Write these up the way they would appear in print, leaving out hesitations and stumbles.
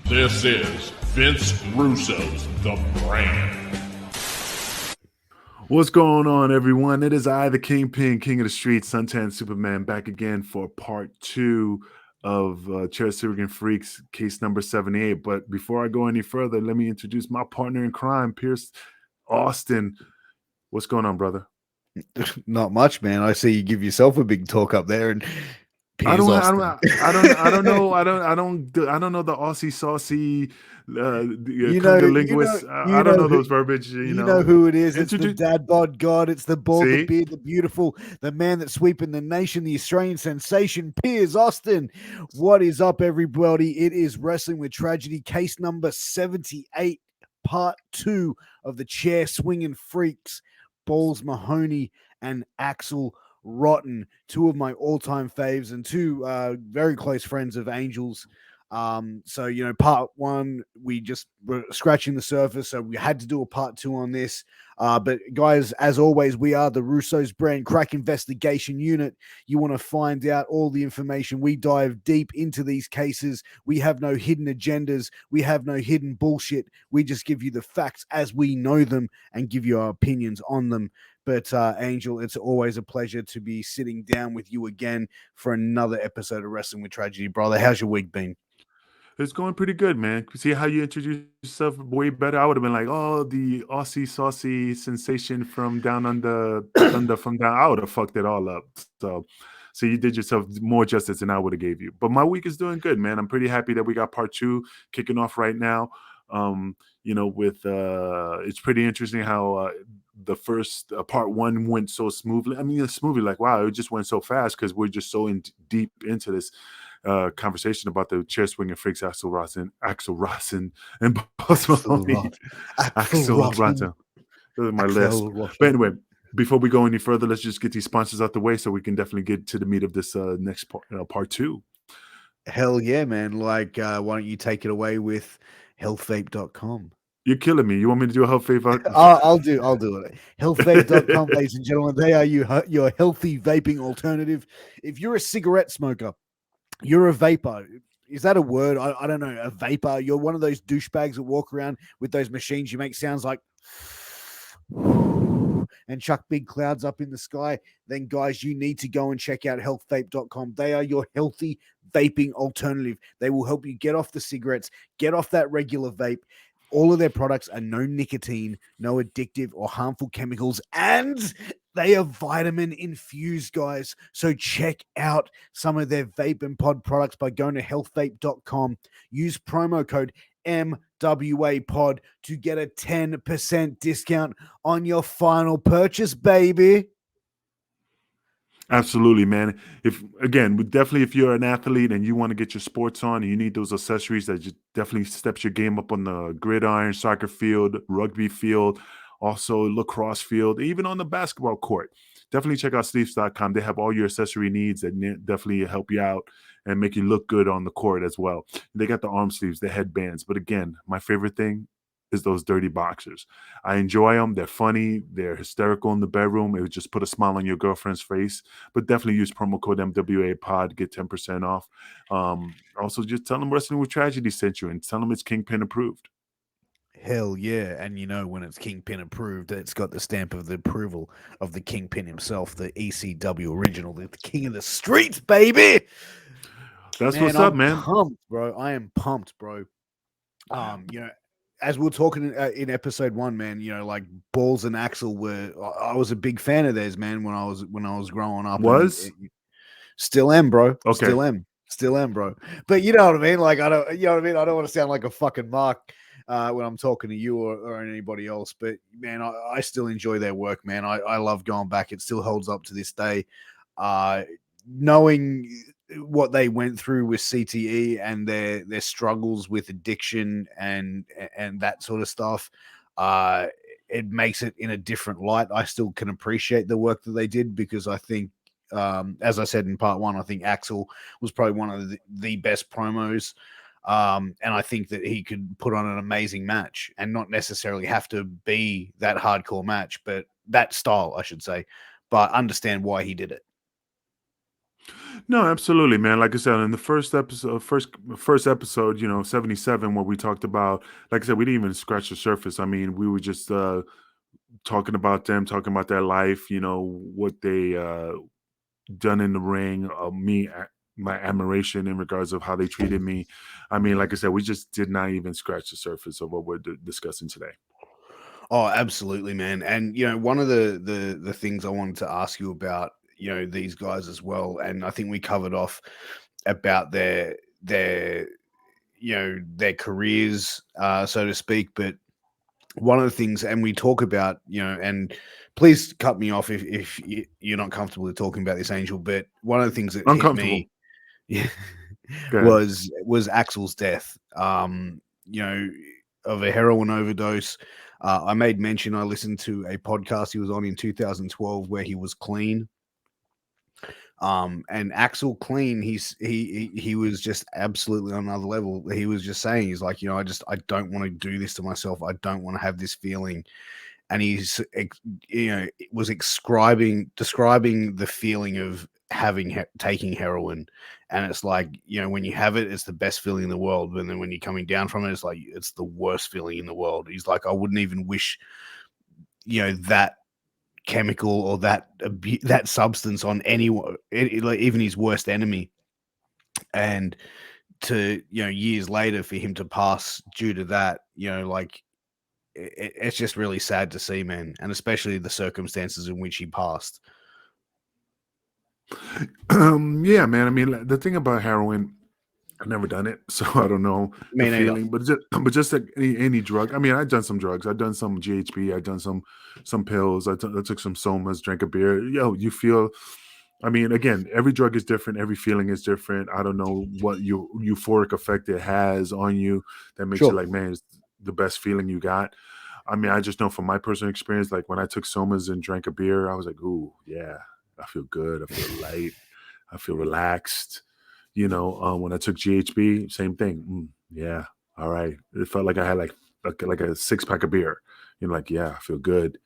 This is Vince Russo's The Brand. What's going on, everyone? It is I, the Kingpin, King of the Streets, Suntan Superman, back again for part 2 of Cherry Riggin Freaks, case number 78. But before I go any further, let me introduce my partner in crime, Pierce Austin. What's going on, brother? Not much, man. I see you give yourself a big talk up there, and I don't know. I don't know the Aussie saucy, linguist. I don't know those verbiage. You know who it is. It's the Introduce- dad bod god. It's the bald, See? the beard, the beautiful, the man that's sweeping the nation, the Australian sensation, Piers Austin. What is up, everybody? It is Wrestling with Tragedy, case number 78, part 2 of the Chair Swinging Freaks, Balls Mahoney and Axel Rotten, two of my all-time faves and two very close friends of Angel's. So, part 1, we just were scratching the surface, so we had to do a part 2 on this. But guys, as always, we are the Russo's Brand Crack Investigation Unit. You want to find out all the information. We dive deep into these cases. We have no hidden agendas. We have no hidden bullshit. We just give you the facts as we know them and give you our opinions on them. But Angel, it's always a pleasure to be sitting down with you again for another episode of Wrestling with Tragedy, brother. How's your week been? It's going pretty good, man. See how you introduced yourself way better. I would have been like, "Oh, the Aussie saucy sensation from down under, thunder from down." I would have fucked it all up. So you did yourself more justice than I would have gave you. But my week is doing good, man. I'm pretty happy that we got part 2 kicking off right now. It's pretty interesting how the first part 1 went so smoothly. I mean, smoothly, like wow, it just went so fast because we're just so deep into this conversation about the Chair Swinging Freaks, Axel Ross and Boss Mahoney. Axel Rotten. Those are my list. But anyway, before we go any further, let's just get these sponsors out the way so we can definitely get to the meat of this next part 2. Hell yeah, man. Like, why don't you take it away with healthvape.com? You're killing me. You want me to do a health favor? I'll do it. Healthvape.com, ladies and gentlemen. They are your healthy vaping alternative. If you're a cigarette smoker, you're a vapor. Is that a word? I don't know. A vapor. You're one of those douchebags that walk around with those machines. You make sounds like and chuck big clouds up in the sky. Then, guys, you need to go and check out healthvape.com. They are your healthy vaping alternative. They will help you get off the cigarettes, get off that regular vape. All of their products are no nicotine, no addictive or harmful chemicals, and they are vitamin infused, guys. So check out some of their vape and pod products by going to healthvape.com. Use promo code MWAPOD to get a 10% discount on your final purchase, baby. Absolutely, man. If you're an athlete and you want to get your sports on and you need those accessories that just definitely steps your game up on the gridiron, soccer field, rugby field, also lacrosse field, even on the basketball court, definitely check out sleeves.com. They have all your accessory needs that definitely help you out and make you look good on the court as well. They got the arm sleeves, the headbands. But again, my favorite thing is those dirty boxers. I enjoy them. They're funny. They're hysterical in the bedroom. It would just put a smile on your girlfriend's face. But definitely use promo code MWAPOD, get 10% off. Also, just tell them Wrestling with Tragedy sent you and tell them it's Kingpin approved. Hell yeah. And when it's Kingpin approved, it's got the stamp of the approval of the Kingpin himself, the ECW original, the king of the streets, baby. That's what's up, man. Pumped, bro. I am pumped, bro. As we were talking in episode 1, man, like Balls and Axel I was a big fan of theirs, man, when I was growing up. Still am, bro. Okay. Still am, bro. But you know what I mean? Like, I don't want to sound like a fucking mark when I'm talking to you or anybody else. But man, I still enjoy their work, man. I love going back. It still holds up to this day. Knowing what they went through with CTE and their struggles with addiction and that sort of stuff, it makes it in a different light. I still can appreciate the work that they did because I think, as I said in part 1, I think Axel was probably one of the best promos. And I think that he could put on an amazing match and not necessarily have to be that hardcore match, but that style, I should say, but understand why he did it. No, absolutely, man. Like I said, in the first episode, 77, where we talked about, like I said, we didn't even scratch the surface. I mean, we were just talking about them, talking about their life, what they done in the ring, my admiration in regards of how they treated me. I mean, like I said, we just did not even scratch the surface of what we're discussing today. Oh, absolutely, man. And one of the things I wanted to ask you about, these guys as well, and I think we covered off about their their careers, so to speak. But one of the things, and we talk about, and please cut me off if you're not comfortable with talking about this, Angel. But one of the things that hit Uncomfortable. me, yeah, Go ahead. was Axel's death. Of a heroin overdose. I made mention. I listened to a podcast he was on in 2012 where he was clean. And Axel Clean, he was just absolutely on another level. He was just saying, he's like, I don't want to do this to myself. I don't want to have this feeling. And he's was describing the feeling of taking heroin, and it's like, when you have it, it's the best feeling in the world, and then when you're coming down from it, it's like it's the worst feeling in the world. He's like, I wouldn't even wish that chemical or that substance on anyone, like even his worst enemy. And to years later for him to pass due to that, like it's just really sad to see, man, and especially the circumstances in which he passed. Yeah, man. I mean, the thing about heroin, I've never done it, so I don't know the Me neither. feeling. But just like any drug. I mean, I've done some drugs. I've done some GHB. I've done some pills. I took some somas, drank a beer. You feel. I mean, again, every drug is different. Every feeling is different. I don't know what euphoric effect it has on you that makes you Sure. like, man, it's the best feeling you got. I mean, I just know from my personal experience, like when I took somas and drank a beer, I was like, ooh, yeah, I feel good. I feel light. I feel relaxed. When I took GHB, same thing. Yeah, all right. It felt like I had like a 6 pack of beer. Like, yeah, I feel good.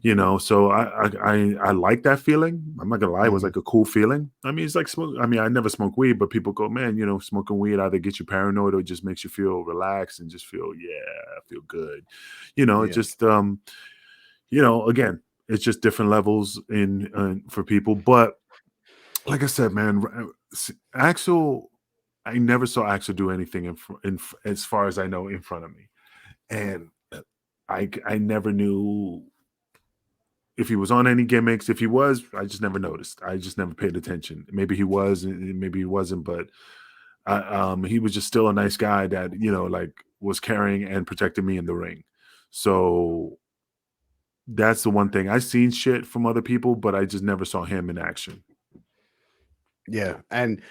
So I like that feeling. I'm not gonna lie, it was Mhm. like a cool feeling. I mean, it's like smoke. I mean, I never smoke weed, but people go, man, smoking weed either gets you paranoid or it just makes you feel relaxed and just feel, yeah, I feel good. It Yeah. just again, it's just different levels for people. But like I said, man, Axel, I never saw Axel do anything as far as I know in front of me, and I never knew if he was on any gimmicks. If he was, I just never noticed. I just never paid attention. Maybe he was, and maybe he wasn't, but he was just still a nice guy that like was carrying and protecting me in the ring. So that's the one thing. I've seen shit from other people, but I just never saw him in action. Yeah. And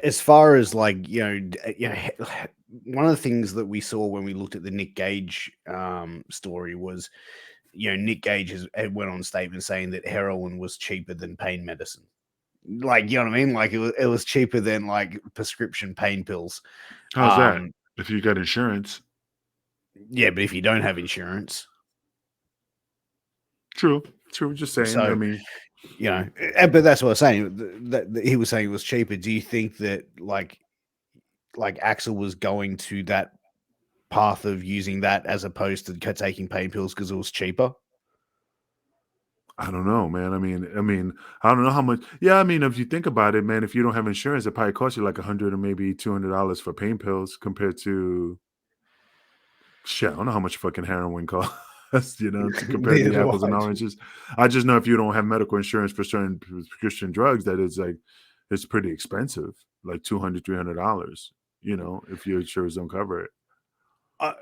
as far as like one of the things that we saw when we looked at the Nick Gage story was, Nick Gage had went on statement saying that heroin was cheaper than pain medicine. Like, you know what I mean? Like it was cheaper than like prescription pain pills. How's that? Um, If you got insurance, yeah, but if you don't have insurance, true, true. Just saying. I so mean, but that's what I was saying. That he was saying it was cheaper. Do you think that like Axel was going to that path of using that as opposed to taking pain pills because it was cheaper? I don't know, man. I mean, I don't know how much. Yeah, I mean, if you think about it, man, if you don't have insurance, it probably costs you like 100 or maybe $200 for pain pills compared to shit. I don't know how much fucking heroin costs. To compare Neither the do apples and I. oranges. I just know if you don't have medical insurance for certain prescription drugs, that is like it's pretty expensive, like $200, $300. If your insurance don't cover it. Uh,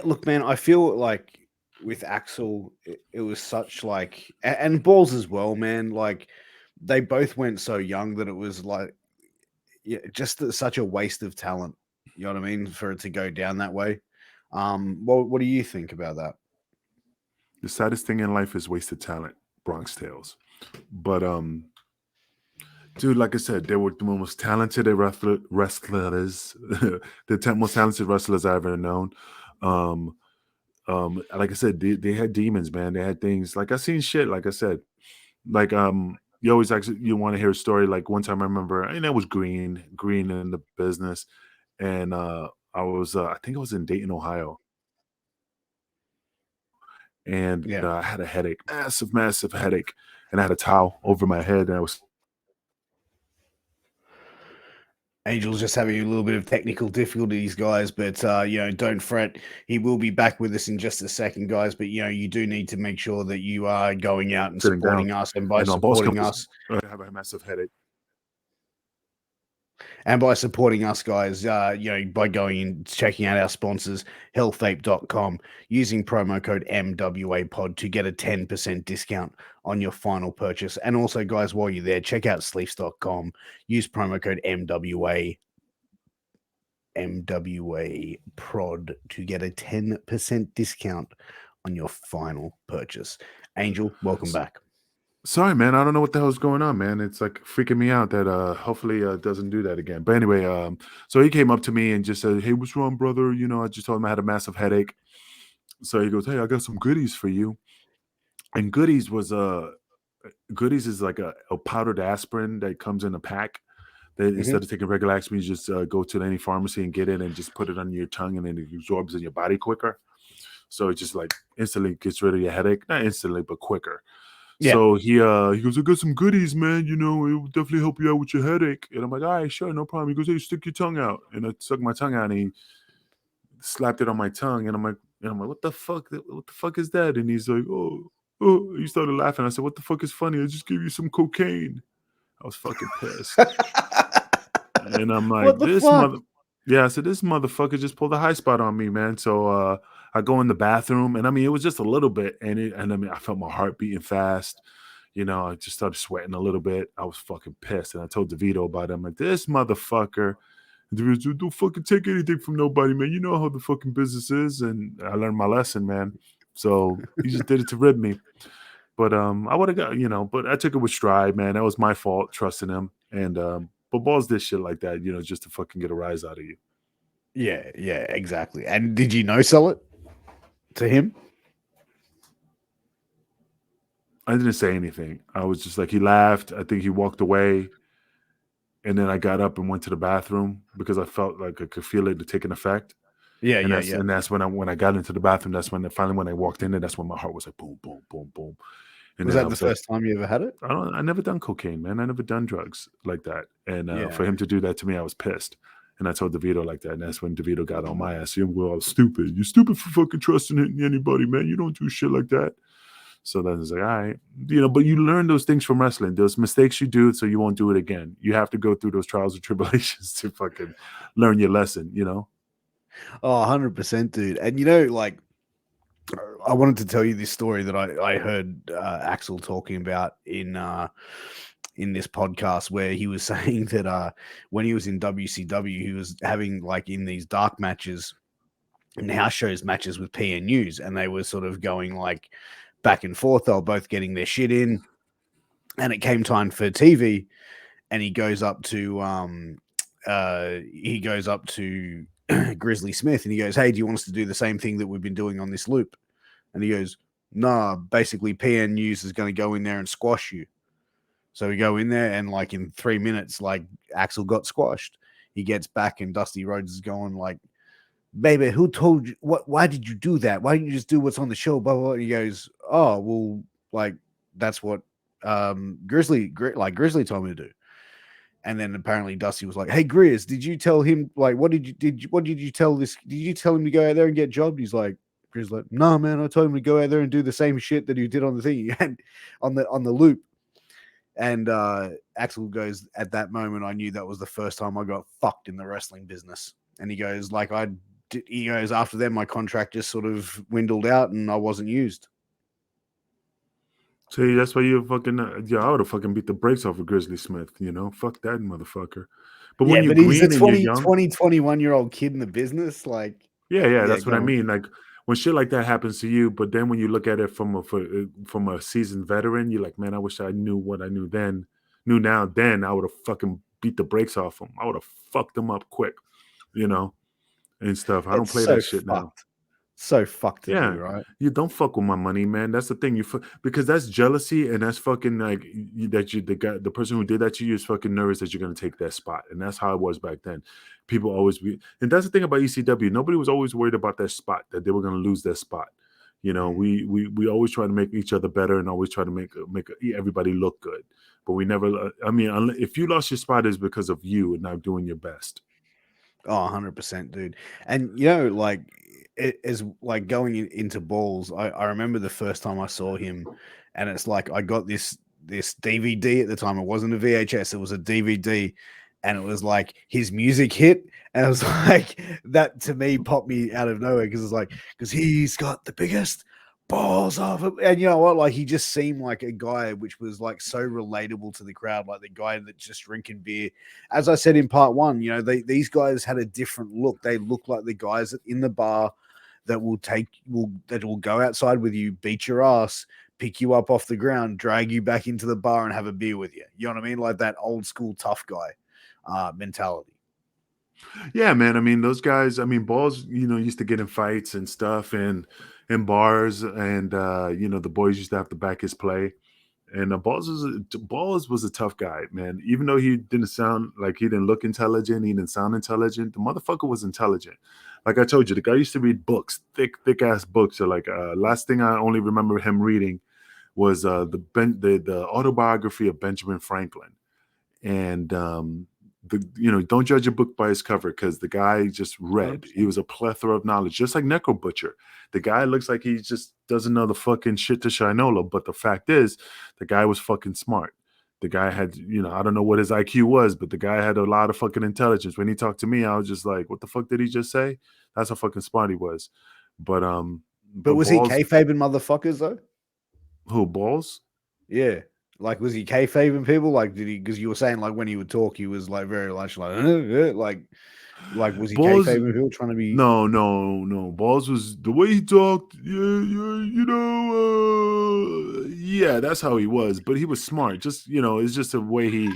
Look, man, I feel like with Axel, it was such like, and Balls as well, man. Like they both went so young that it was like, yeah, just such a waste of talent. You know what I mean? For it to go down that way. What do you think about that? The saddest thing in life is wasted talent. Bronx Tales. But dude, like I said, they were the most talented wrestlers, the most talented wrestlers I've ever known. Um, like I said, they had demons, man. They had things like I seen shit. Like I said, like you always actually you want to hear a story. Like one time I remember, and it was green in the business, and I was I think I was in Dayton, Ohio, and Yeah. I had a headache, massive headache, and I had a towel over my head, and I was Angel's just having a little bit of technical difficulties, guys, but don't fret. He will be back with us in just a second, guys. But you do need to make sure that you are going out and sitting down, supporting us, and by and my boss supporting comes, us, I have a massive headache. guys, by going and checking out our sponsors, healthape.com, using promo code MWAPod to get a 10% discount on your final purchase. And also, guys, while you're there, check out sleeps.com, use promo code MWA Prod to get a 10% discount on your final purchase. Angel, welcome back. Sorry, man. I don't know what the hell's going on, man. It's like freaking me out that hopefully doesn't do that again. But anyway, so he came up to me and just said, "Hey, what's wrong, brother?" I just told him I had a massive headache. So he goes, "Hey, I got some goodies for you." And goodies is like a powdered aspirin that comes in a pack. That instead of taking regular aspirin, you just go to any pharmacy and get it and just put it under your tongue, and then it absorbs in your body quicker. So it just like instantly gets rid of your headache. Not instantly, but quicker. Yeah. So he goes, "I got some goodies, man. It will definitely help you out with your headache." And I'm like, "All right, sure, no problem." He goes, "Hey, stick your tongue out." And I stuck my tongue out, and he slapped it on my tongue. And I'm like, "What the fuck? What the fuck is that?" And he's like, "Oh." He started laughing. I said, "What the fuck is funny? I just gave you some cocaine." I was fucking pissed. And I'm like, What the "This fuck? Yeah, I said, "This motherfucker just pulled a high spot on me, man." So I go in the bathroom, and I mean, it was just a little bit, and I mean, I felt my heart beating fast. I just started sweating a little bit. I was fucking pissed, and I told DeVito about it. I'm like, "This motherfucker." And DeVito said, "Don't fucking take anything from nobody, man. You know how the fucking business is." And I learned my lesson, man. So he just did it to rib me. But I would have got, but I took it with stride, man. That was my fault, trusting him. And but balls did shit like that, just to fucking get a rise out of you. Yeah, exactly. And did you no sell it to him? I didn't say anything. I was just like, he laughed. I think he walked away. And then I got up and went to the bathroom because I felt like I could feel it taking effect. Yeah, And that's when I got into the bathroom. That's when finally when I walked in there, that's when my heart was like boom, boom, boom, boom. And Was then I that the was like, first time you ever had it? I never done cocaine, man. I never done drugs like that. And Yeah. for him to do that to me, I was pissed. And I told DeVito like that. And that's when DeVito got on my ass. Well, I was stupid. You're stupid for fucking trusting anybody, man. You don't do shit like that. So then it's like, all right, but you learn those things from wrestling. Those mistakes you do, so you won't do it again. You have to go through those trials and tribulations to fucking learn your lesson, Oh, 100%, dude. And like, I wanted to tell you this story that I heard Axel talking about in this podcast, where he was saying that when he was in WCW, he was having like in these dark matches and house shows matches with PNUs, and they were sort of going like back and forth. They were both getting their shit in, and it came time for TV, and he goes up to Grizzly Smith, and he goes, "Hey, do you want us to do the same thing that we've been doing on this loop?" And he goes, "Nah, basically PN News is going to go in there and squash you." So we go in there, and like in 3 minutes, like Axel got squashed. He gets back, and Dusty Rhodes is going like, "Baby, who told you? Why did you do that? Why didn't you just do what's on the show?" Blah, blah, blah. He goes, "Oh, well, like that's what Grizzly told me to do." And then apparently Dusty was like, "Hey Grizz, did you tell him like what did you tell this? Did you tell him to go out there and get jobbed?" He's like, Grizz like, "No, man, I told him to go out there and do the same shit that he did on the thing and on the loop." And Axel goes, "At that moment, I knew that was the first time I got fucked in the wrestling business." And he goes, he goes, "After then, my contract just sort of dwindled out and I wasn't used." See, that's why you fucking I would have fucking beat the brakes off of Grizzly Smith. Fuck that motherfucker. But when you're but he's a green and you're young, 21-year-old kid in the business, like yeah, that's what I go on. mean. Like when shit like that happens to you, but then when you look at it from a seasoned veteran, you're like, man, I wish I knew what I knew now. Then I would have fucking beat the brakes off him. I would have fucked him up quick, and stuff. I don't It's play so that shit now. fucked. So fucked to Yeah, do, right? you don't fuck with my money, man. That's the thing. Because that's jealousy, and that's fucking like the guy, the person who did that to you is fucking nervous that you're gonna take that spot, and that's how it was back then. People always be, and that's the thing about ECW. Nobody was always worried about their spot, that they were gonna lose their spot. You know, we always try to make each other better, and always try to make everybody look good. But we never. I mean, if you lost your spot, it's because of you and not doing your best. Oh, 100%, dude. And like it is like going into balls. I remember the first time I saw him, and it's like I got this DVD at the time. It wasn't a VHS, it was a DVD, and it was like his music hit, and it was like that to me popped me out of nowhere because it's like because he's got the biggest balls of it. And you know what? Like he just seemed like a guy which was like so relatable to the crowd, like the guy that's just drinking beer. As I said in part one, these guys had a different look. They look like the guys in the bar that will go outside with you, beat your ass, pick you up off the ground, drag you back into the bar and have a beer with you. You know what I mean? Like that old school tough guy mentality. Yeah, man. I mean, those guys. I mean, Balls. Used to get in fights and stuff, and in bars, and the boys used to have to back his play. And Balls was a tough guy, man. Even though he didn't sound like he didn't look intelligent, he didn't sound intelligent. The motherfucker was intelligent. Like I told you, the guy used to read books, thick ass books. So like last thing I only remember him reading was the autobiography of Benjamin Franklin. And don't judge a book by its cover, because the guy just read. He was a plethora of knowledge, just like Necro Butcher. The guy looks like he just doesn't know the fucking shit to Shinola, but the fact is, the guy was fucking smart. The guy had, I don't know what his IQ was, but the guy had a lot of fucking intelligence. When he talked to me, I was just like, what the fuck did he just say? That's how fucking smart he was. But was he kayfabing motherfuckers though? Who, Balls? Yeah. Like, was he kayfabing people? Like, did he? Because you were saying like when he would talk, he was like very much like was he Balls, kayfabing people trying to be? No. Balls was the way he talked. Yeah, that's how he was. But he was smart. Just it's just the way he.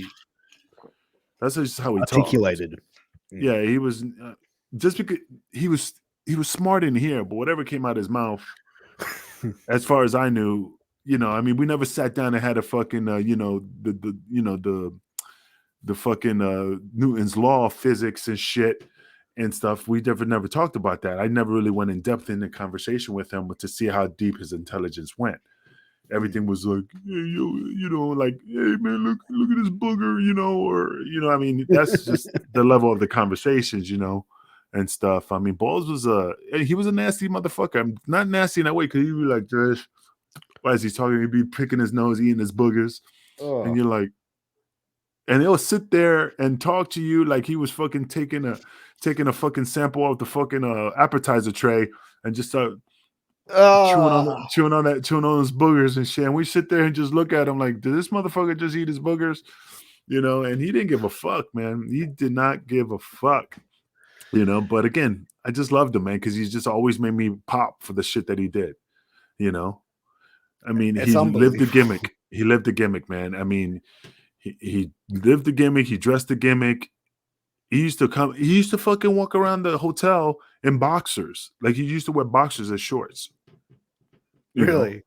That's just how he articulated. Talked. Yeah, he was just because he was smart in here, but whatever came out of his mouth, as far as I knew. I mean, we never sat down and had a fucking, the fucking Newton's law of physics and shit and stuff. We never talked about that. I never really went in depth in the conversation with him, but to see how deep his intelligence went. Everything was like, hey, like, hey man, look at this booger, or I mean, that's just the level of the conversations, and stuff. I mean, Balls was he was a nasty motherfucker. I'm not nasty in that way, because he'd be like this. As he's talking, he'd be picking his nose, eating his boogers. And you're like, and he'll sit there and talk to you like he was fucking taking a fucking sample of the fucking appetizer tray and just start chewing on those boogers and shit. And we sit there and just look at him like, did this motherfucker just eat his boogers? And he didn't give a fuck, man. He did not give a fuck. But again, I just loved him, man, because he's just always made me pop for the shit that he did. I mean, he lived the gimmick. He lived the gimmick, man. I mean, he lived the gimmick. He dressed the gimmick. He used to fucking walk around the hotel in boxers. Like, he used to wear boxers as shorts. Really?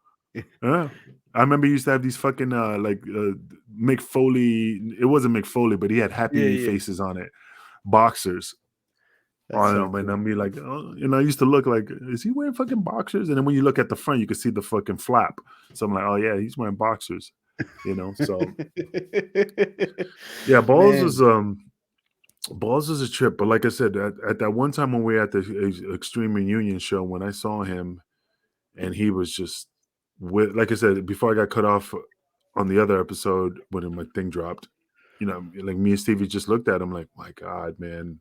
Yeah. I remember he used to have these fucking Mick Foley. It wasn't Mick Foley, but he had happy faces on it. Boxers. I don't know, man. I mean, like, I used to look like, is he wearing fucking boxers? And then when you look at the front, you can see the fucking flap. So I'm like, oh yeah, he's wearing boxers. So yeah, Balls was a trip. But like I said, at that one time when we were at the Extreme Reunion show, when I saw him, and he was just like I said before I got cut off on the other episode when my thing dropped, like me and Stevie just looked at him like, my God, man.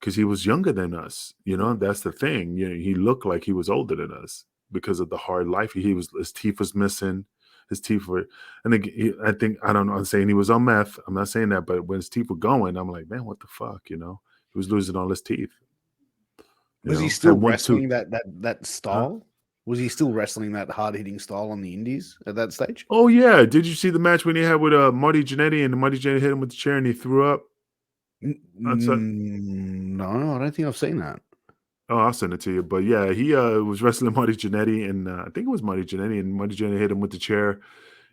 Because he was younger than us, that's the thing. He looked like he was older than us because of the hard life. His teeth was missing. His teeth were, and I don't know. I'm saying he was on meth. I'm not saying that, but when his teeth were going, I'm like, man, what the fuck, He was losing all his teeth. Was he still wrestling that style? Huh? Was he still wrestling that hard hitting style on the Indies at that stage? Oh yeah. Did you see the match when he had with Marty Jannetty, and Marty Jannetty hit him with the chair and he threw up? No, I don't think I've seen that. Oh, I'll send it to you. But yeah, he was wrestling Marty Jannetty, and I think it was Marty Jannetty, and Marty Jannetty hit him with the chair,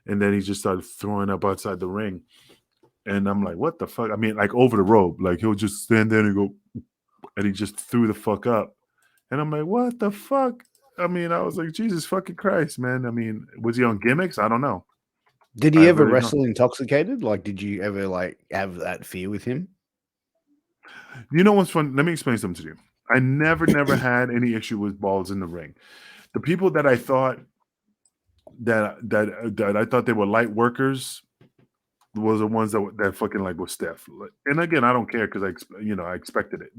and then he just started throwing up outside the ring. And I'm like, what the fuck? I mean, like over the rope, like he'll just stand there and go, and he just threw the fuck up. And I'm like, what the fuck? I mean, I was like, Jesus fucking Christ, man. I mean, was he on gimmicks? I don't know. Did I he ever really don't. wrestle intoxicated? Like, did you ever like have that fear with him? You know what's fun? Let me explain something to you. I never had any issue with balls in the ring. The people that I thought that I thought they were light workers was the ones that fucking like was stiff. And again, I don't care because I expected it.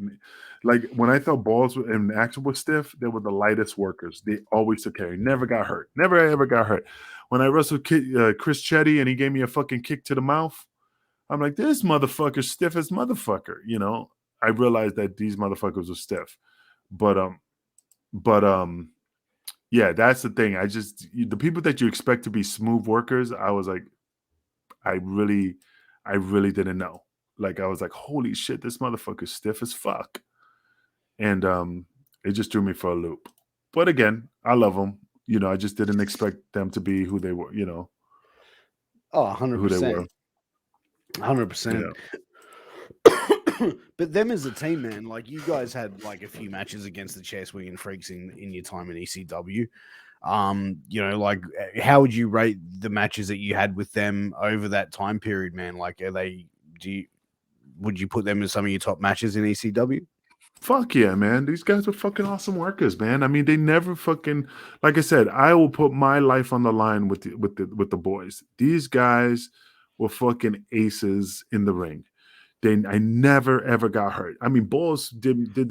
Like when I thought balls and Axel was stiff, they were the lightest workers. They always took care. Never got hurt. Never ever got hurt. When I wrestled Chris Chetty and he gave me a fucking kick to the mouth, I'm like, this motherfucker's stiff as motherfucker. I realized that these motherfuckers were stiff, but but yeah, that's the thing. The people that you expect to be smooth workers, I was like, I really didn't know. Like I was like, holy shit, this motherfucker's stiff as fuck. And it just threw me for a loop. But again, I love them. I just didn't expect them to be who they were, Oh, who they were. 100%. Yeah. But them as a team, man, like you guys had like a few matches against the chair swinging freaks in your time in ECW. Like how would you rate the matches that you had with them over that time period, man? Like would you put them as some of your top matches in ECW? Fuck yeah, man. These guys are fucking awesome workers, man. I mean, they never fucking, like I said, I will put my life on the line with the boys. These guys were fucking aces in the ring. I never ever got hurt. I mean, Balls did the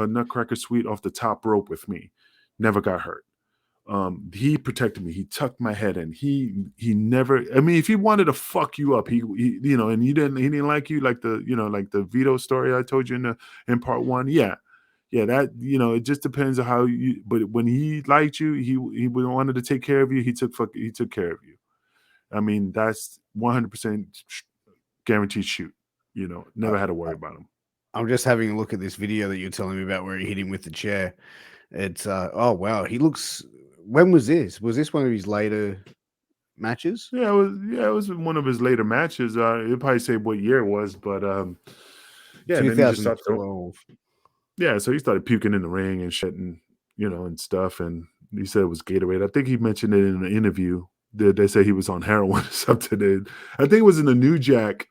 Nutcracker Suite off the top rope with me. Never got hurt. He protected me. He tucked my head in. He never. I mean, if he wanted to fuck you up, he and he didn't like you, like the Vito story I told you in part one. Yeah, that it just depends on how you. But when he liked you, he wanted to take care of you. He took care of you. I mean, that's 100% guaranteed shoot. Never had to worry about him. I'm just having a look at this video that you're telling me about where he hit him with the chair. It's oh wow, he looks. When was this? Was this one of his later matches? Yeah, it was one of his later matches. He'll probably say what year it was, but yeah, 2012. So he started puking in the ring and shit, and and stuff, and he said it was Gatorade. I think he mentioned it in an interview. They say he was on heroin or something. I think it was in the New Jack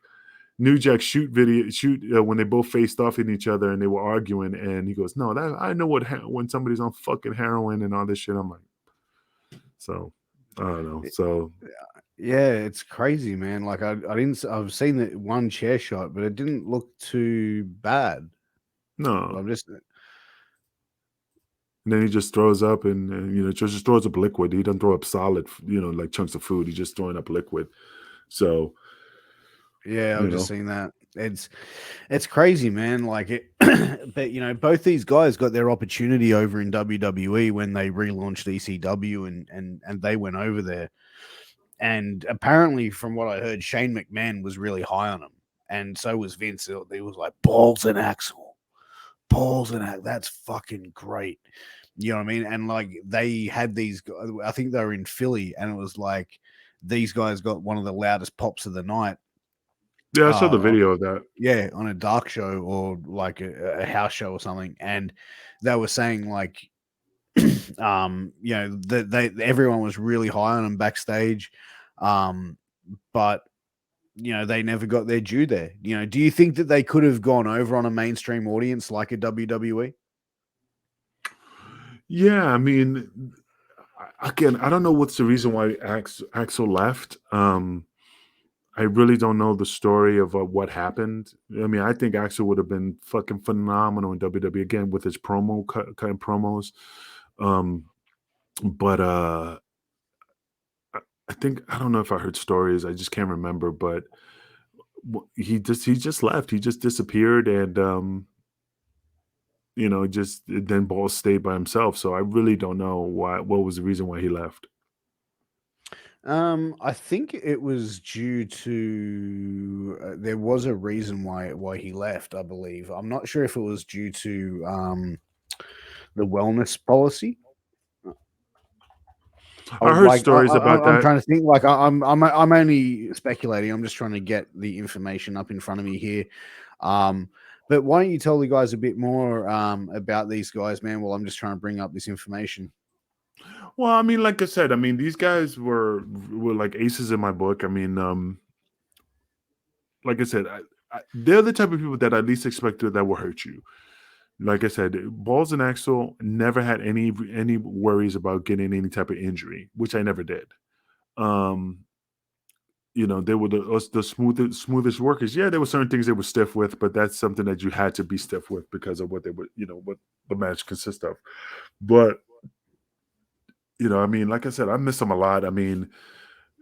shoot when they both faced off in each other and they were arguing, and he goes, no, that I know when somebody's on fucking heroin and all this shit. I'm like, so I don't know. So yeah, it's crazy, man. Like I've seen that one chair shot, but it didn't look too bad. No. I'm just. And then he just throws up and just throws up liquid. He doesn't throw up solid, like chunks of food. He's just throwing up liquid. So yeah, I've just seen that. It's crazy, man. Like it, but both these guys got their opportunity over in WWE when they relaunched ECW and they went over there. And apparently, from what I heard, Shane McMahon was really high on him, and so was Vince. He was like Balls and Axel, that's fucking great. You know what I mean? And like they had these, I think they were in Philly, and it was like these guys got one of the loudest pops of the night. Yeah, I saw the video of that. Yeah, on a dark show or like a house show or something, and they were saying like, that everyone was really high on them backstage, but they never got their due there. Do you think that they could have gone over on a mainstream audience like a WWE? Yeah, I mean, again, I don't know what's the reason why Axel left. I really don't know the story of what happened. I mean, I think Axel would have been fucking phenomenal in WWE again with his kind of promos. But I think, I don't know if I heard stories. I just can't remember. But he just left. He just disappeared, and just then Balls stayed by himself. So I really don't know what was the reason why he left. I think it was due to there was a reason why he left, I believe. I'm not sure if it was due to the wellness policy. I heard stories about I'm that. trying to think. Like I'm only speculating. I'm just trying to get the information up in front of me here. But why don't you tell the guys a bit more about these guys, man? Well, I'm just trying to bring up this information. Well, I mean, like I said, I mean, these guys were like aces in my book. I mean, like I said, they're the type of people that I least expected that will hurt you. Like I said, Balls and Axel never had any worries about getting any type of injury, which I never did. You know, they were the smoothest workers. Yeah, there were certain things they were stiff with, but that's something that you had to be stiff with because of what they were, you know, what the match consists of. But you know, I mean, like I said, I miss them a lot. I mean,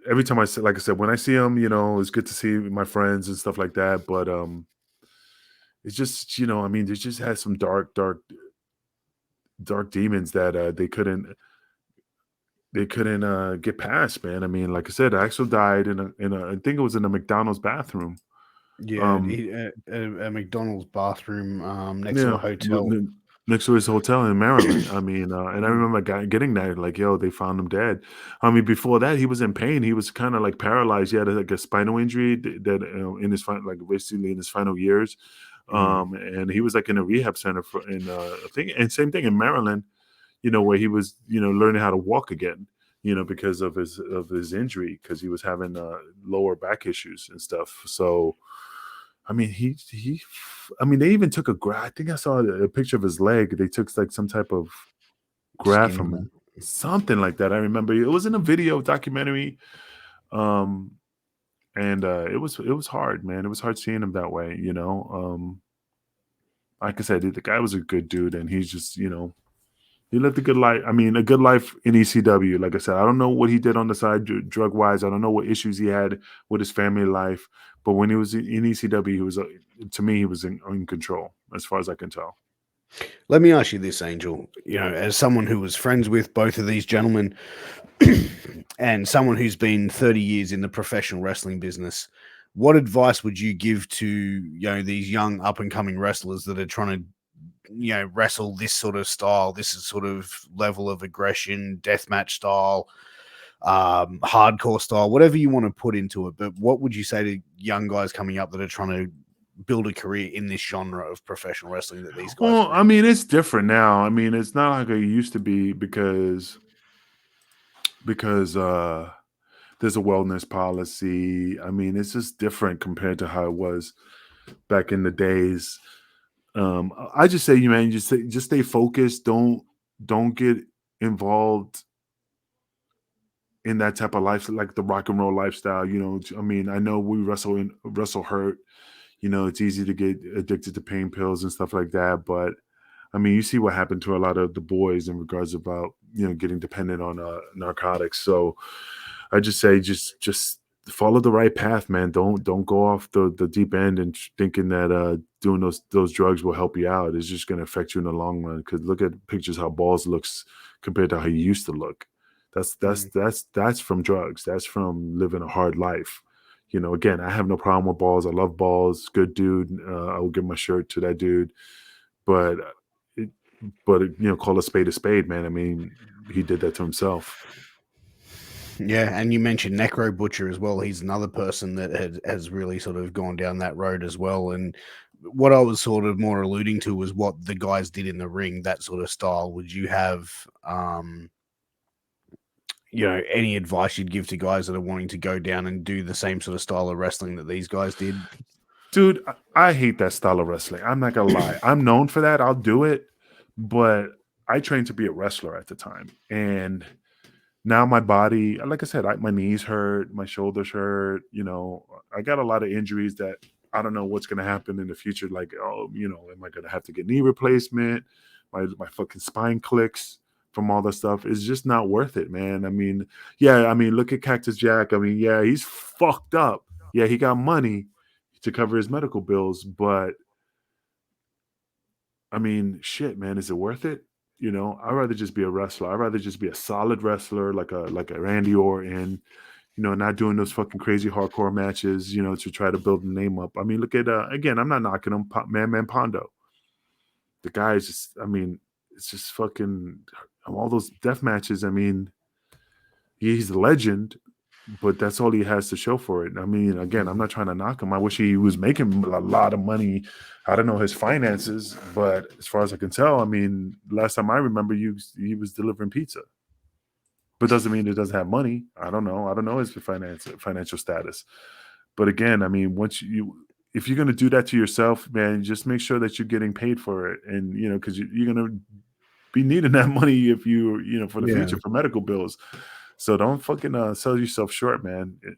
every time like I said, when I see them, you know, it's good to see my friends and stuff like that. But it's just, you know, I mean, they just had some dark demons that they couldn't get past, man. I mean, like I said, Axel died in a I think it was in a McDonald's bathroom. Yeah, Um, a McDonald's bathroom next to a yeah, hotel. next to his hotel in Maryland. I mean, and I remember getting that, like, yo, they found him dead. I mean, before that, he was in pain. He was kind of like paralyzed. He had like a spinal injury that in his like basically in his final years. And he was like in a rehab center I think, and same thing in Maryland, you know, where he was, you know, learning how to walk again, you know, because of his injury, because he was having lower back issues and stuff. So, I mean, I mean, they even took I think I saw a picture of his leg. They took like some type of graft Skin on from something like that. I remember it was in a video documentary. Um, and it was hard, man. It was hard seeing him that way, you know. Like I said, the guy was a good dude, and he's just, you know, he lived a good life. I mean, a good life in ECW. Like I said, I don't know what he did on the side drug wise. I don't know what issues he had with his family life. But when he was in ECW, he was, to me, he was in control as far as I can tell. Let me ask you this, Angel. You know, as someone who was friends with both of these gentlemen and someone who's been 30 years in the professional wrestling business, what advice would you give to, you know, these young up and coming wrestlers that are trying to, you know, wrestle this sort of style, this is sort of level of aggression, deathmatch style, hardcore style, whatever you want to put into it? But what would you say to young guys coming up that are trying to build a career in this genre of professional wrestling that these guys Well, I mean, it's different now. I mean, it's not like it used to be because there's a wellness policy. I mean, it's just different compared to how it was back in the days. I just say, you man, just stay focused. Don't get involved in that type of life, like the rock and roll lifestyle. You know, I mean, I know we wrestle hurt. You know, it's easy to get addicted to pain pills and stuff like that. But I mean, you see what happened to a lot of the boys in regards about, you know, getting dependent on narcotics. So I just say, just follow the right path, man. Don't go off the deep end and thinking that doing those drugs will help you out. It's just going to affect you in the long run. Because look at pictures how Balls looks compared to how he used to look. That's from drugs. That's from living a hard life. You know, again, I have no problem with Balls. I love Balls. Good dude. I will give my shirt to that dude. But you know, call a spade, man. I mean, he did that to himself. Yeah, and you mentioned Necro Butcher as well. He's another person that has really sort of gone down that road as well. And what I was sort of more alluding to was what the guys did in the ring, that sort of style. Would you have, you know, any advice you'd give to guys that are wanting to go down and do the same sort of style of wrestling that these guys did? Dude, I hate that style of wrestling. I'm not gonna lie. I'm known for that. I'll do it, but I trained to be a wrestler at the time, and now my body, like I said, my knees hurt, my shoulders hurt. You know, I got a lot of injuries that I don't know what's gonna happen in the future. Like, oh, you know, am I gonna have to get knee replacement? My fucking spine clicks from all the stuff. It's just not worth it, man. I mean, yeah, I mean, look at Cactus Jack. I mean, yeah, he's fucked up. Yeah, he got money to cover his medical bills, but I mean, shit, man, is it worth it? You know, I'd rather just be a wrestler. I'd rather just be a solid wrestler, like a Randy Orton, you know, not doing those fucking crazy hardcore matches, you know, to try to build a name up. I mean, look at again, I'm not knocking him, Man Pondo. The guy is just, I mean, it's just fucking all those death matches. I mean, he's a legend, but that's all he has to show for it. I mean, again, I'm not trying to knock him. I wish he was making a lot of money. I don't know his finances, but as far as I can tell, I mean, last time I remember, he was delivering pizza. But doesn't mean he doesn't have money. I don't know. I don't know his financial status. But again, I mean, if you're gonna do that to yourself, man, just make sure that you're getting paid for it, and because you're gonna be needing that money if for the future for medical bills. So don't fucking sell yourself short, man. It's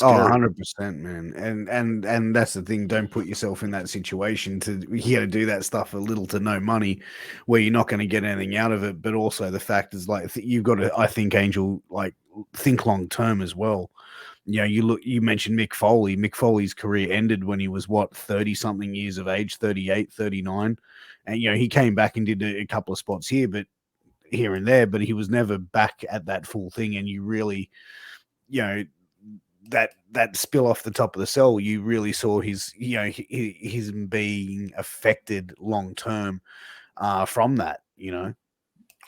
Oh, scary. 100%, man. And that's the thing. Don't put yourself in that situation to do that stuff for little to no money where you're not going to get anything out of it. But also the fact is, like, you've got to, I think, Angel, like, think long term as well. You mentioned Mick Foley. Mick Foley's career ended when he was 30 something years of age, 38, 39. And he came back and did a couple of spots here and there, but he was never back at that full thing. And you really, that spill off the top of the cell, you really saw his being affected long term from that.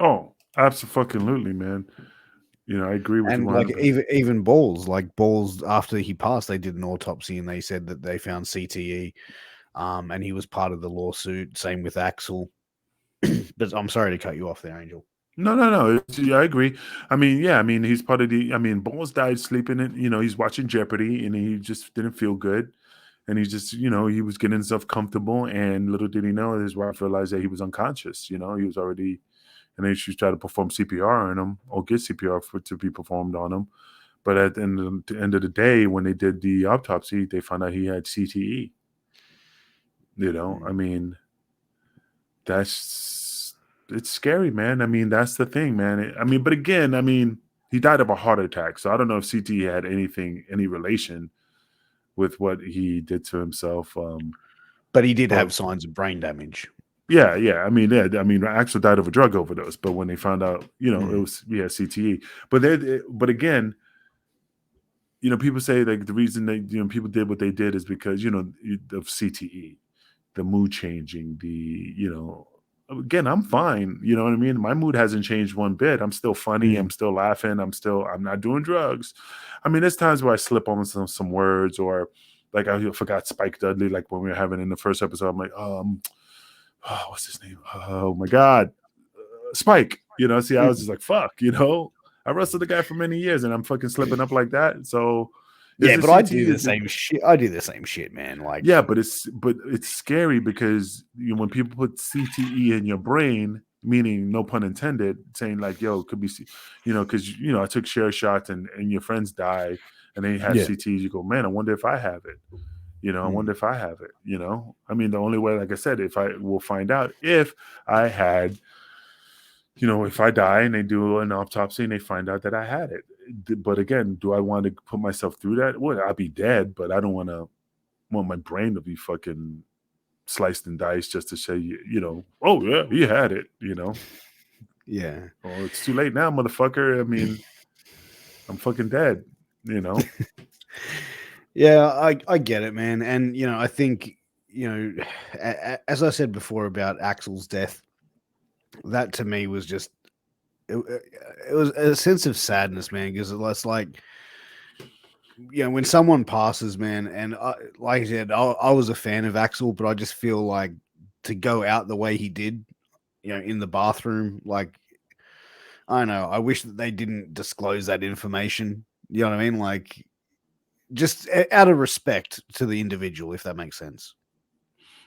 Oh, absolutely, man. I agree with you. And like even Balls after he passed, they did an autopsy and they said that they found CTE, and he was part of the lawsuit. Same with Axel. But I'm sorry to cut you off there, Angel. No. I agree. I mean, he's part of the. I mean, Balls died sleeping in. He's watching Jeopardy, and he just didn't feel good, and he just, he was getting himself comfortable, and little did he know, his wife realized that he was unconscious. He was already, and then she tried to perform CPR on him, or get CPR to be performed on him, but at the end of the day, when they did the autopsy, they found out he had CTE. I mean, it's scary, man. I mean, that's the thing, man. But again, he died of a heart attack. So I don't know if CTE had any relation with what he did to himself. But he did have signs of brain damage. Yeah. Axel died of a drug overdose. But when they found out, it was CTE. But again, people say, like, the reason they people did what they did is because of CTE, the mood changing, again, I'm fine. You know what I mean? My mood hasn't changed one bit. I'm still funny. I'm still laughing. I'm not doing drugs. I mean, there's times where I slip on some words, or like I forgot Spike Dudley, like when we were having in the first episode. I'm like, what's his name? Oh my God. Spike. I was just like, fuck, I wrestled the guy for many years and I'm fucking slipping up like that. So but I do the same shit. I do the same shit, man. Like, yeah, but it's scary because when people put CTE in your brain, meaning no pun intended, saying like, yo, it could be, because I took share shots and your friends died and they had CTE. You go, man, I wonder if I have it. I wonder if I have it. The only way, like I said, if I will find out if I had, if I die and they do an autopsy and they find out that I had it. But again, do I want to put myself through that? Well, I'll be dead, but I don't want my brain to be fucking sliced and diced just to say, oh yeah, he had it, Yeah. Oh, it's too late now, motherfucker. I mean, I'm fucking dead, Yeah, I get it, man. And, I think, as I said before about Axel's death, that to me was just, it was a sense of sadness, man, because it's like, when someone passes, man, and like I said, I was a fan of Axel, but I just feel like to go out the way he did, in the bathroom, like, I don't know, I wish that they didn't disclose that information. You know what I mean? Like, just out of respect to the individual, if that makes sense.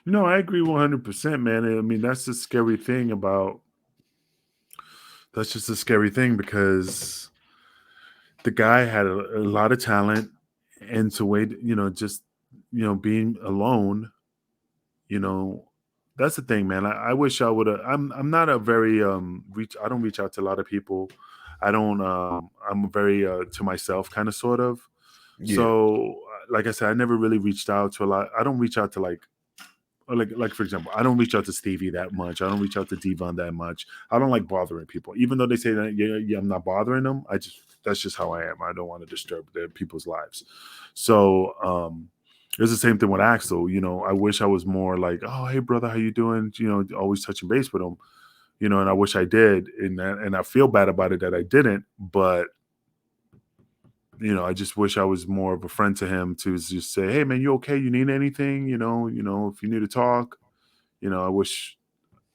No, I agree 100%, man. I mean, that's the scary thing that's just a scary thing because the guy had a lot of talent, and to wait, just being alone, that's the thing, man. I wish I would have. I'm not a very I don't reach out to a lot of people. I don't. I'm very to myself, kind of, sort of. Yeah. So, like I said, I never really reached out to a lot. I don't reach out to like for example, I don't reach out to Stevie that much. I don't reach out to Devon that much. I don't like bothering people, even though they say that yeah, I'm not bothering them. That's just how I am. I don't want to disturb their people's lives. So It's the same thing with Axel. I wish I was more like, oh, hey brother, how you doing? Always touching base with him. And I wish I did, and I feel bad about it that I didn't. But I just wish I was more of a friend to him to just say, hey man, you okay? You need anything? If you need to talk, I wish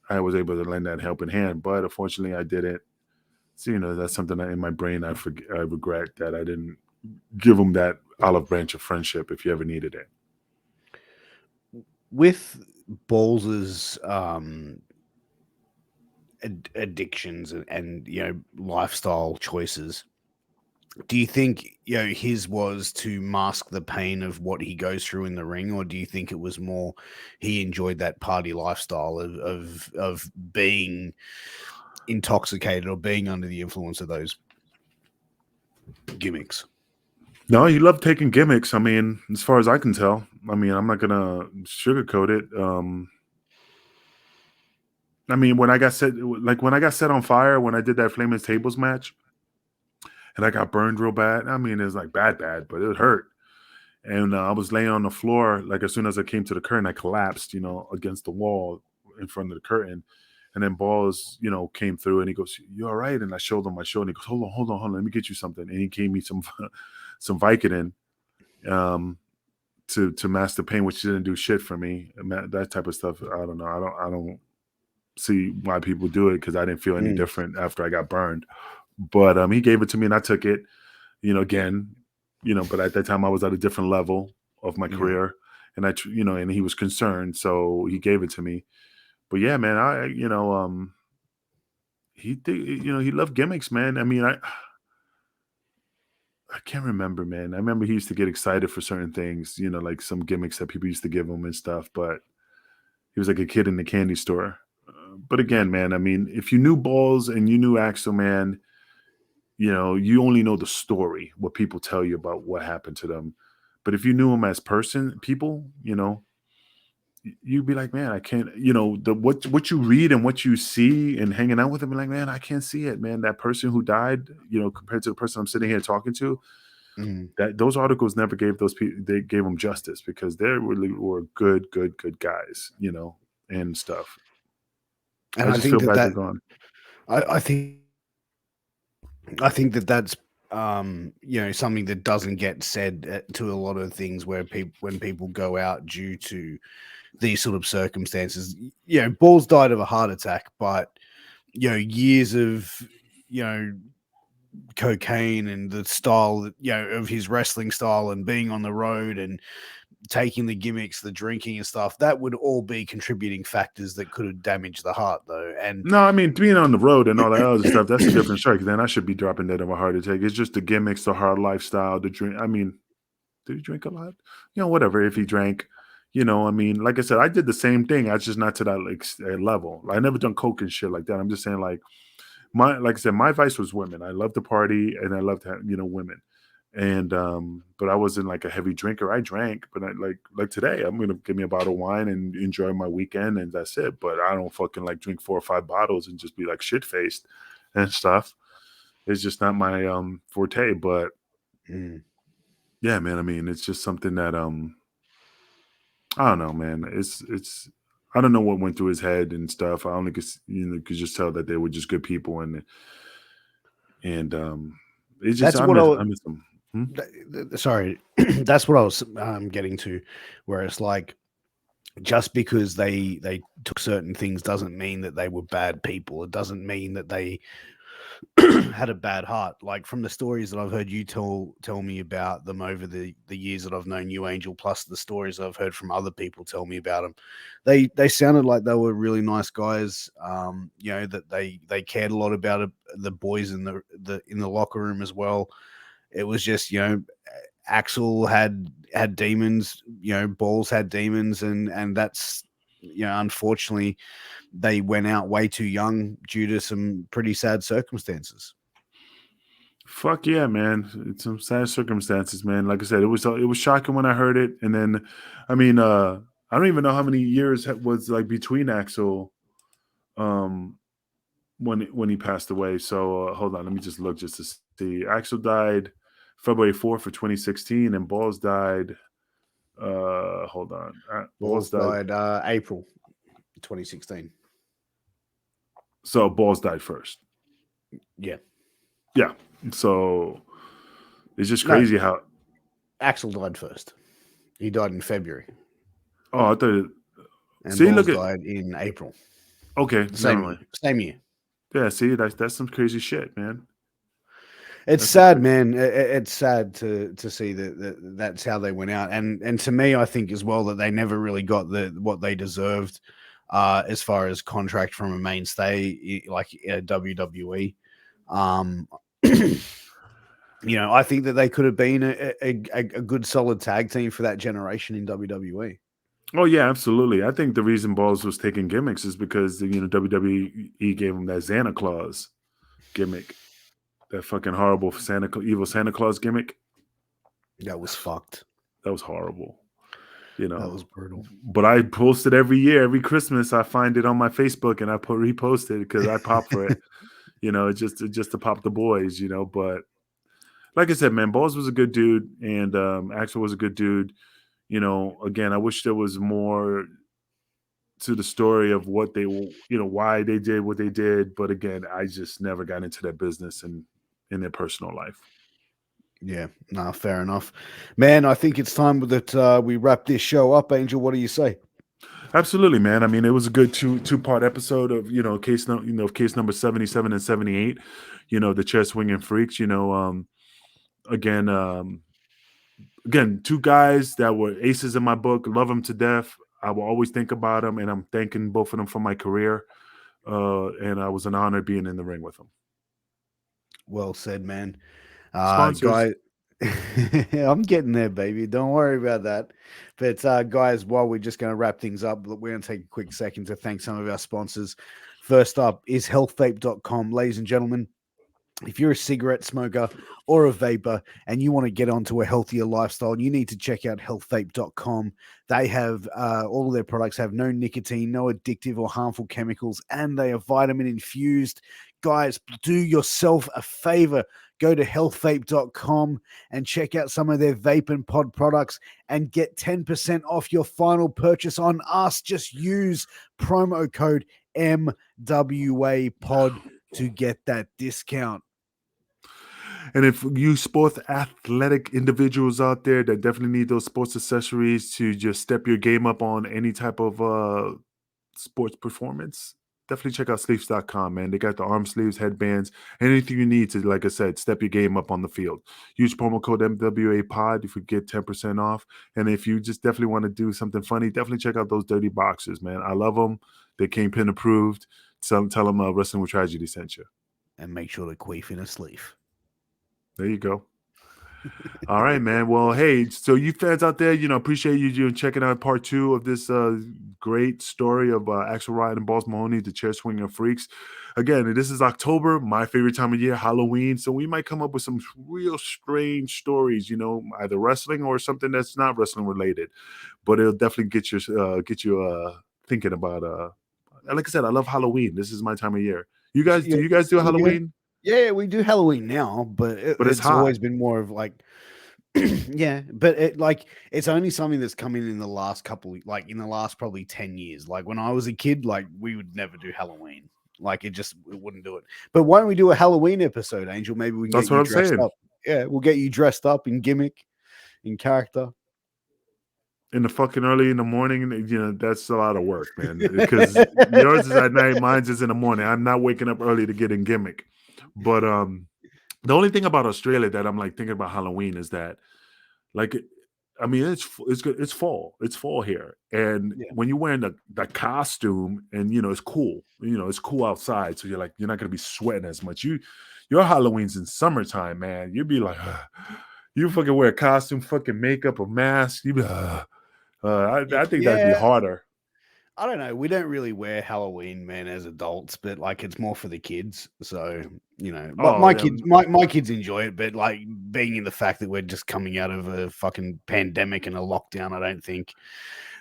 I was able to lend that helping hand, but unfortunately I didn't. So, that's something that in my brain I regret that I didn't give him that olive branch of friendship if you ever needed it. With Balls's addictions and lifestyle choices, do you think his was to mask the pain of what he goes through in the ring, or do you think it was more he enjoyed that party lifestyle of being intoxicated or being under the influence of those gimmicks? No, he loved taking gimmicks. I mean, as far as I can tell. I mean, I'm not gonna sugarcoat it. I mean, when I got set on fire when I did that Flaming Tables match, and I got burned real bad. I mean, it was like bad, but it hurt. And I was laying on the floor. Like as soon as I came to the curtain, I collapsed, against the wall in front of the curtain. And then Balls, came through and he goes, "You all right?" And I showed him my shoulder. And he goes, hold on. Let me get you something. And he gave me some Vicodin to mask the pain, which didn't do shit for me. That type of stuff. I don't know. I don't see why people do it because I didn't feel any different after I got burned. But he gave it to me and I took it, again, but at that time I was at a different level of my career and and he was concerned. So he gave it to me. But yeah, man, he loved gimmicks, man. I mean, I can't remember, man. I remember he used to get excited for certain things, like some gimmicks that people used to give him and stuff, but he was like a kid in the candy store. But again, man, I mean, if you knew Balls and you knew Axel, man, you only know the story, what people tell you about what happened to them. But if you knew him as people, you'd be like, man, I can't, what you read and what you see and hanging out with him, like, man, I can't see it, man. That person who died, compared to the person I'm sitting here talking to, that those articles never gave those people, they gave them justice because they really were good guys, and stuff. And I think that gone. I think that's something that doesn't get said to a lot of things where when people go out due to these sort of circumstances. Balls died of a heart attack, but years of cocaine and the style of his wrestling style and being on the road and taking the gimmicks, the drinking and stuff, that would all be contributing factors that could have damaged the heart, though. And no, I mean, being on the road and all that other stuff, that's a different story. Then I should be dropping dead of a heart attack. It's just the gimmicks, the hard lifestyle, the drink. I mean, did he drink a lot? Whatever. If he drank, I mean, like I said, I did the same thing. I was just not to that level. I never done coke and shit like that. I'm just saying, like I said, my vice was women. I love to party and I love to have, women. And but I wasn't like a heavy drinker. I drank, but I like today, I'm gonna give me a bottle of wine and enjoy my weekend, and that's it. But I don't fucking like drink 4 or 5 bottles and just be like shit faced and stuff. It's just not my forte. But yeah, man. I mean, it's just something that I don't know, man. It's I don't know what went through his head and stuff. I only could just tell that they were just good people and it's just I miss them. Sorry, that's what I was getting to, where it's like just because they took certain things doesn't mean that they were bad people. It doesn't mean that they had a bad heart. Like from the stories that I've heard you tell me about them over the years that I've known you, Angel, plus the stories I've heard from other people tell me about them, they sounded like they were really nice guys. That they cared a lot about the boys in the locker room as well. It was just, Axel had demons, Balls had demons, and that's, unfortunately, they went out way too young due to some pretty sad circumstances. Fuck yeah, man! It's some sad circumstances, man. Like I said, it was shocking when I heard it, and then, I mean, I don't even know how many years was like between Axel, when he passed away. So hold on, let me just look just to see. Axel died February 4th of 2016, and Balls died Hold on. Balls died April 2016. So Balls died first. Yeah. Yeah. So it's just No. crazy how Axel died first. He died in February. I thought. And See, Balls look at died in April. okay, Same never year. mind. Same year. Yeah, see, that's some crazy shit, man. It's That's sad, crazy. man. It's sad to see that that's how they went out, and to me, I think as well that they never really got what they deserved, as far as contract from a mainstay like WWE. I think that they could have been a good solid tag team for that generation in WWE. Oh yeah, absolutely. I think the reason Balls was taking gimmicks is because WWE gave him that Santa Claus gimmick, that fucking horrible evil Santa Claus gimmick. That was fucked. That was horrible. That was brutal. But I post it every year, every Christmas. I find it on my Facebook and I repost it because I pop for it. Just to pop the boys. But like I said, man, Balls was a good dude, and Axel was a good dude. Again, I wish there was more to the story of what they, why they did what they did. But again, I just never got into that business and in their personal life. Yeah, no, fair enough, man. I think it's time that we wrap this show up. Angel, what do you say? Absolutely, man. I mean, it was a good two-part episode of case number 77 and 78. The chair swinging freaks. Again, two guys that were aces in my book. Love them to death. I will always think about them, and I'm thanking both of them for my career. And I was an honor being in the ring with them. Well said, man. Sponsors. Guy, I'm getting there, baby. Don't worry about that. But guys, while we're just going to wrap things up, we're going to take a quick second to thank some of our sponsors. First up is healthvape.com. Ladies and gentlemen, if you're a cigarette smoker or a vapor and you want to get onto a healthier lifestyle, you need to check out healthvape.com. They have all of their products have no nicotine, no addictive or harmful chemicals, and they are vitamin infused. Guys, do yourself a favor. Go to healthvape.com and check out some of their vape and pod products and get 10% off your final purchase on us. Just use promo code MWAPOD to get that discount. And if you sports athletic individuals out there that definitely need those sports accessories to just step your game up on any type of sports performance, definitely check out sleeves.com, man. They got the arm sleeves, headbands, anything you need to, like I said, step your game up on the field. Use promo code MWAPOD if you get 10% off. And if you just definitely want to do something funny, definitely check out those dirty boxers, man. I love them. They came pin approved. Tell them Wrestling with Tragedy sent you. And make sure to queef in a sleeve. There you go. All right, man. Well, hey, so you fans out there, appreciate you checking out part 2 of this great story of Axel Ryan and Balls Mahoney, the chair swinger freaks. Again, this is October, my favorite time of year, Halloween. So we might come up with some real strange stories, either wrestling or something that's not wrestling related. But it'll definitely get you thinking about. Like I said, I love Halloween. This is my time of year. Do you guys do Halloween? Yeah, we do Halloween now, but it's always been more of like, yeah, but it's only something that's come in the last in the last probably 10 years. Like when I was a kid, we would never do Halloween. It wouldn't do it. But why don't we do a Halloween episode, Angel? Maybe we can get you dressed up. Yeah, we'll get you dressed up in gimmick, in character. In the fucking early in the morning, that's a lot of work, man. Because yours is at night, mine's is in the morning. I'm not waking up early to get in gimmick. But the only thing about Australia that I'm thinking about Halloween is that, it's good. It's fall. It's fall here, and when you're wearing the costume, and it's cool. It's cool outside, so you're not gonna be sweating as much. Your Halloween's in summertime, man. You'd be like, you fucking wear a costume, fucking makeup, a mask. You be, I think that'd be harder. I don't know. We don't really wear Halloween, man, as adults, but it's more for the kids. So You know, Oh, my yeah. kids, my kids enjoy it, but like being in the fact that we're just coming out of a fucking pandemic and a lockdown, I don't think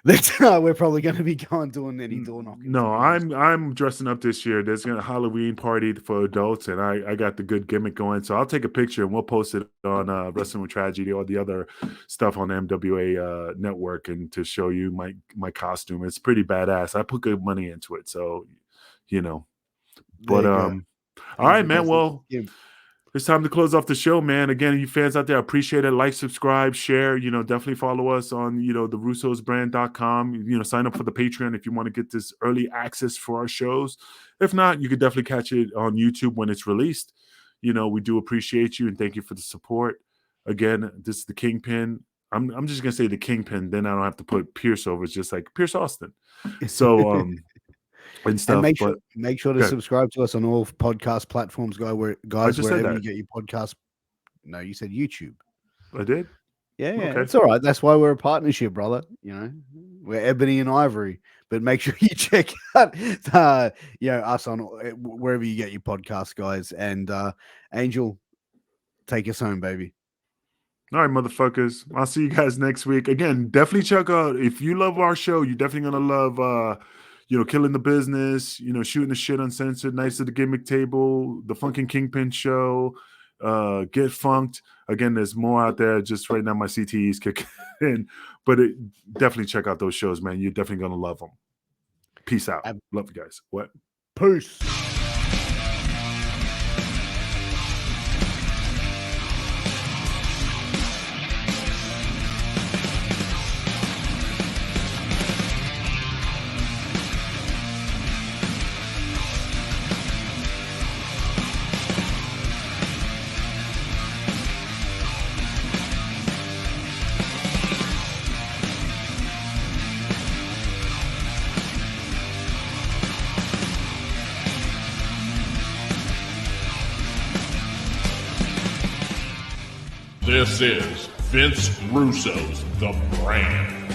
that we're probably going to be doing any door knocking. No, I'm dressing up this year. There's gonna Halloween party for adults, and I got the good gimmick going. So I'll take a picture and we'll post it on Wrestling with Tragedy or the other stuff on the MWA network, and to show you my costume. It's pretty badass. I put good money into it, so you know. There But you go. all right, man. Well, Yeah. it's time to close off the show, man. Again, you fans out there, I appreciate it. Like, subscribe, share. You know, definitely follow us on, the russosbrand.com. You know, sign up for the Patreon if you want to get this early access for our shows. If not, you could definitely catch it on YouTube when it's released. You know, we do appreciate you and thank you for the support. Again, this is the Kingpin. I'm just gonna say the Kingpin, then I don't have to put Pierce over. It's just like Pierce Austin. So and stuff. And make sure to Okay. subscribe to us on all podcast platforms, guys. just said Wherever that. you get your podcast. No, you said YouTube. I did. Yeah, Okay. it's all right. That's why we're a partnership, brother. You know, we're ebony and ivory. But make sure you check out, us on wherever you get your podcast, guys. And Angel, take us home, baby. All right, motherfuckers. I'll see you guys next week. Again, definitely check out, if you love our show, you're definitely gonna love Killing the Business, Shooting the Shit Uncensored, Knights of the Gimmick Table, the Funkin' Kingpin Show, Get Funked. Again, there's more out there. Just right now my CTE is kicking in. But definitely check out those shows, man. You're definitely gonna love them. Peace out. Love you guys. What? Peace. This is Vince Russo's The Brand.